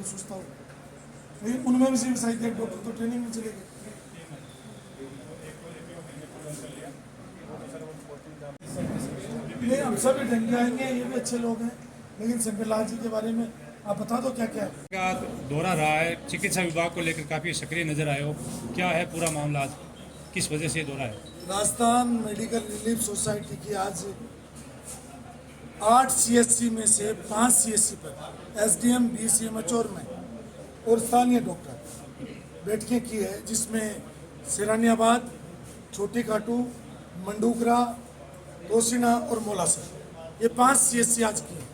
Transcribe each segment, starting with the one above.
सोचता हूँ, लेकिन उनमें भी सिर्फ साहित्य डॉक्टर तो ट्रेनिंग में चले गए। नहीं, अब सब ढंग आएंगे, ये भी अच्छे लोग हैं, लेकिन शंकर लाल जी के बारे में आप बता दो क्या क्या है। का दौरा रहा है, चिकित्सा विभाग को लेकर काफ़ी सक्रिय नजर आए हो, क्या है पूरा मामला, आज किस वजह से ये दौरा है? राजस्थान मेडिकल रिलीफ सोसाइटी की आज 8 CSC में से 5 CSC पर SDM, BCMH और स्थानीय डॉक्टर बैठकें की है, जिसमें सिरानियाबाद, छोटी काटू, मंडूगरा, तोशिना और मोलासर, ये 5 CSC आज की है।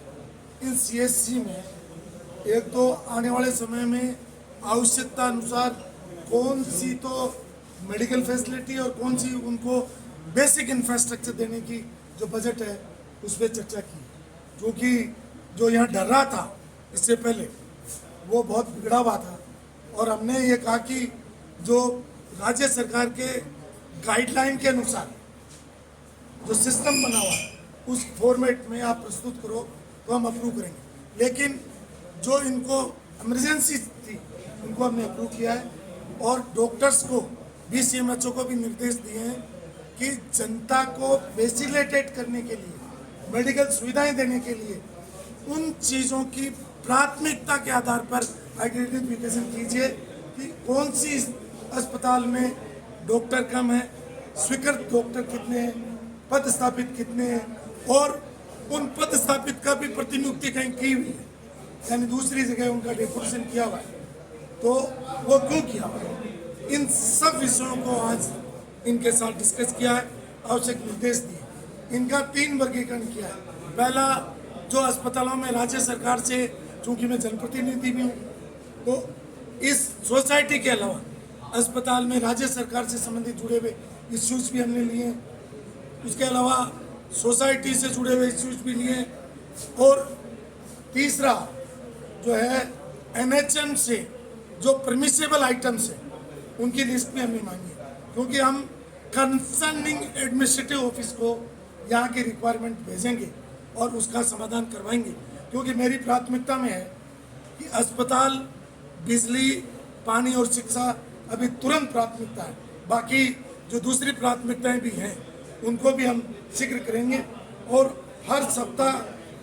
इन CSC में एक तो आने वाले समय में आवश्यकता अनुसार कौन सी तो मेडिकल फैसिलिटी और कौन सी उनको बेसिक इंफ्रास्ट्रक्चर देने की जो बजट है उस पर चर्चा की, क्योंकि जो यहाँ डर रहा था इससे पहले वो बहुत बिगड़ा हुआ था। और हमने ये कहा कि जो राज्य सरकार के गाइडलाइन के अनुसार जो सिस्टम बना हुआ है उस फॉर्मेट में आप प्रस्तुत करो तो हम अप्रूव करेंगे। लेकिन जो इनको इमरजेंसी थी उनको हमने अप्रूव किया है, और डॉक्टर्स को BCMHO को भी निर्देश दिए हैं कि जनता को फैसिलिटेट करने के लिए, मेडिकल सुविधाएं देने के लिए उन चीज़ों की प्राथमिकता के आधार पर आइडेंटिफिकेशन कीजिए कि कौन सी अस्पताल में डॉक्टर कम है, स्वीकृत डॉक्टर कितने हैं, पद स्थापित कितने हैं, और उन पद स्थापित का भी प्रतिनियुक्ति कहीं की हुई है, यानी दूसरी जगह उनका डेपुटेशन किया हुआ है, तो वो क्यों किया हुआ है। इन सब विषयों को आज इनके साथ डिस्कस किया है, आवश्यक निर्देश दिए। इनका 3 वर्गीकरण किया है। पहला, जो अस्पतालों में राज्य सरकार से, चूंकि मैं जनप्रतिनिधि भी हूँ, तो इस सोसाइटी के अलावा अस्पताल में राज्य सरकार से संबंधित जुड़े हुए इश्यूज भी हमने लिए हैं। उसके अलावा सोसाइटी से जुड़े हुए इश्यूज भी लिए हैं। और तीसरा जो है NHM से जो परमिसेबल आइटम्स है उनकी लिस्ट भी हमने मांगी है, क्योंकि हम कंसर्निंग एडमिनिस्ट्रेटिव ऑफिस को यहाँ की रिक्वायरमेंट भेजेंगे और उसका समाधान करवाएंगे, क्योंकि मेरी प्राथमिकता में है कि अस्पताल, बिजली, पानी और शिक्षा अभी तुरंत प्राथमिकता है। बाकी जो दूसरी प्राथमिकताएं भी हैं उनको भी हम शीघ्र करेंगे। और हर सप्ताह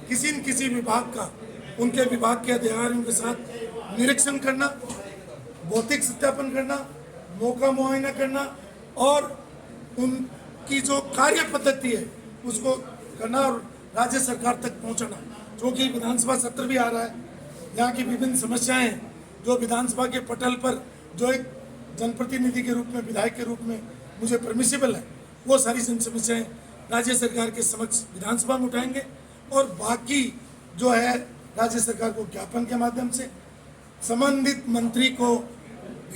किसी न किसी विभाग का, उनके विभाग के अधिकारियों के साथ निरीक्षण करना, भौतिक सत्यापन करना, मौका मुआयना करना और उनकी जो कार्य पद्धति है उसको करना और राज्य सरकार तक पहुंचाना। क्योंकि विधानसभा सत्र भी आ रहा है, यहाँ की विभिन्न समस्याएं जो विधानसभा के पटल पर जो एक जनप्रतिनिधि के रूप में, विधायक के रूप में मुझे परमिसिबल है, वो सारी समस्याएं राज्य सरकार के समक्ष विधानसभा में उठाएंगे। और बाकी जो है राज्य सरकार को ज्ञापन के माध्यम से संबंधित मंत्री को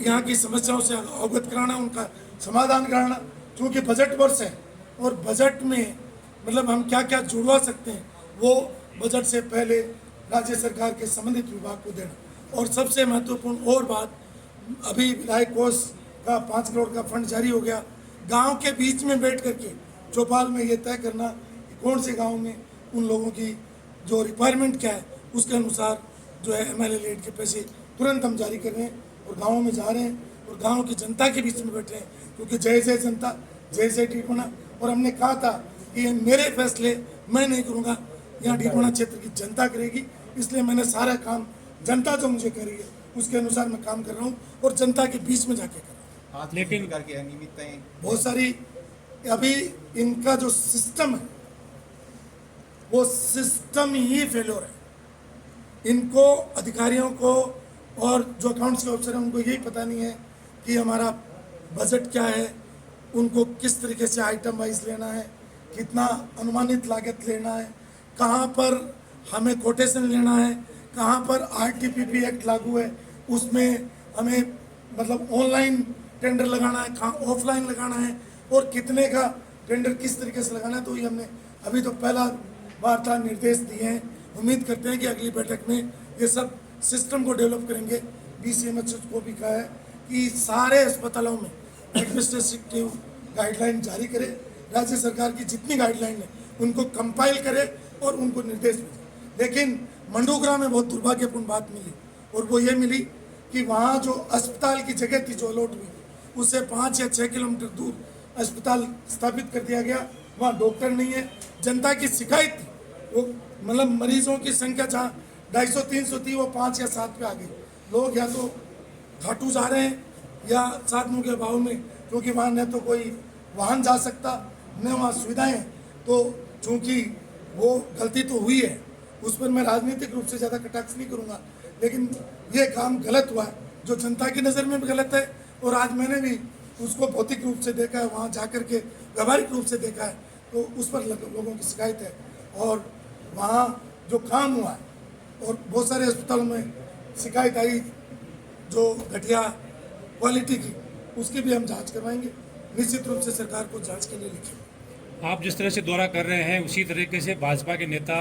यहाँ की समस्याओं से अवगत कराना, उनका समाधान कराना। क्योंकि बजट वर्ष है और बजट में मतलब हम क्या क्या जुड़वा सकते हैं वो बजट से पहले राज्य सरकार के संबंधित विभाग को देना। और सबसे महत्वपूर्ण और बात, अभी विधायक कोष का 5 करोड़ का फंड जारी हो गया। गांव के बीच में बैठ करके चौपाल में ये तय करना कि कौन से गांव में उन लोगों की जो रिक्वायरमेंट क्या है उसके अनुसार जो है MLA लेड के पैसे तुरंत हम जारी कर रहे हैं और गाँवों में जा रहे हैं और गाँव की जनता के बीच में बैठ रहे हैं। क्योंकि जय जय जनता, जय जय डीडवाना। और हमने कहा था कि मेरे फैसले मैं नहीं करूँगा, यहाँ डीडवाना क्षेत्र की जनता करेगी, इसलिए मैंने सारा काम जनता जो मुझे कह रही है उसके अनुसार मैं काम कर रहा हूँ और जनता के बीच में जाके कर रहा हूँ। लेकिन करके अनियमितताएं बहुत सारी, अभी इनका जो सिस्टम है वो सिस्टम ही फेल्योर है। इनको, अधिकारियों को और जो अकाउंट्स के अफसर हैं उनको यही पता नहीं है कि हमारा बजट क्या है, उनको किस तरीके से आइटम वाइज लेना है, कितना अनुमानित लागत लेना है, कहाँ पर हमें कोटेशन लेना है, कहाँ पर RTPP एक्ट लागू है उसमें हमें मतलब ऑनलाइन टेंडर लगाना है, कहाँ ऑफलाइन लगाना है और कितने का टेंडर किस तरीके से लगाना है। तो ये हमने अभी तो पहला वार्ता निर्देश दिए हैं। उम्मीद करते हैं कि अगली बैठक में ये सब सिस्टम को डेवलप करेंगे। BCMH को भी कहा है कि सारे अस्पतालों में एडमिनिस्ट्रेटिव गाइडलाइन जारी करे, राज्य सरकार की जितनी गाइडलाइन है उनको कंपाइल करे और उनको निर्देश भेजे। लेकिन मंडूगरा में बहुत दुर्भाग्यपूर्ण बात मिली और वो ये मिली कि वहाँ जो अस्पताल की जगह थी जो अलॉट हुई, उससे 5 या 6 किलोमीटर दूर अस्पताल स्थापित कर दिया गया। वहाँ डॉक्टर नहीं है। जनता की शिकायत थी, वो मतलब मरीजों की संख्या जहाँ 250-300 थी, वो 5 या 7 पे आ गई। लोग या तो खाटू जा रहे हैं या साधनों के अभाव में, क्योंकि वहाँ न तो कोई वाहन जा सकता, न वहाँ सुविधाएं हैं। तो चूँकि वो गलती तो हुई है, उस पर मैं राजनीतिक रूप से ज़्यादा कटाक्ष नहीं करूँगा, लेकिन ये काम गलत हुआ है, जो जनता की नज़र में भी गलत है। और आज मैंने भी उसको भौतिक रूप से देखा है, वहाँ जा कर के व्यावहारिक रूप से देखा है, तो उस पर लोगों की शिकायत है। और वहाँ जो काम हुआ है, और बहुत सारे अस्पतालों में शिकायत आई जो घटिया क्वालिटी की, उसकी भी हम जांच करवाएंगे। निश्चित रूप से सरकार को जांच के लिए लिखेंगे। आप जिस तरह से दौरा कर रहे हैं उसी तरीके से भाजपा के नेता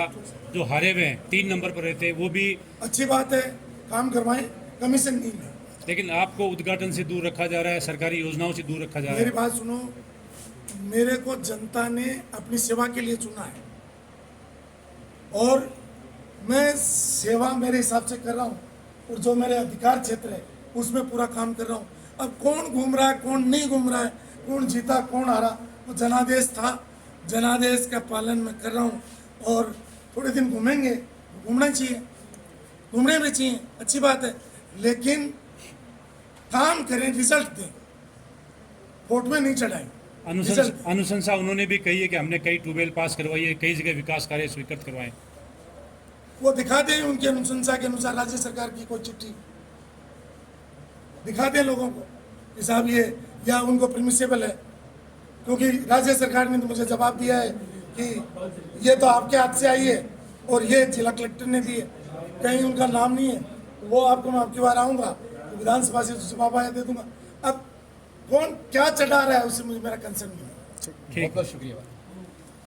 जो हारे हुए हैं 3 नंबर पर रहते हैं वो भी, अच्छी बात है, काम करवाएं, कमीशन नहीं है। लेकिन आपको उद्घाटन से दूर रखा जा रहा है, सरकारी योजनाओं से दूर रखा जा रहा मेरी है। बात सुनो, मेरे को जनता ने अपनी सेवा के लिए चुना है और मैं सेवा मेरे हिसाब से कर रहा हूँ, और जो मेरे अधिकार क्षेत्र है उसमें पूरा काम कर रहा हूँ। अब कौन घूम रहा है, कौन नहीं घूम रहा है, कौन जीता कौन हारा, वो जनादेश था, जनादेश का पालन मैं कर रहा हूँ। और थोड़े दिन घूमेंगे, घूमना चाहिए, घूमने भी चाहिए, अच्छी बात है, लेकिन काम करें, रिजल्ट दें, वोट में नहीं चढ़ाएं। अनुशंसा उन्होंने भी कही है कि हमने कई ट्यूबवेल पास करवाई है, कई जगह विकास कार्य स्वीकृत करवाए। वो दिखा दें उनकी अनुशंसा के अनुसार राज्य सरकार की कोई चिट्ठी दिखा दें लोगों को कि साहब ये, या उनको परमिसेबल है, क्योंकि राज्य सरकार ने तो मुझे जवाब दिया है कि ये तो आपके हाथ से आई है और ये जिला कलेक्टर ने दी है, कहीं उनका नाम नहीं है। वो आपको मैं आपकी बार आऊँगा तो विधानसभा से जवाब आया दे दूंगा। अब कौन क्या चढ़ा रहा है उससे मुझे मेरा कंसर्न नहीं है। ठीक, बहुत शुक्रिया।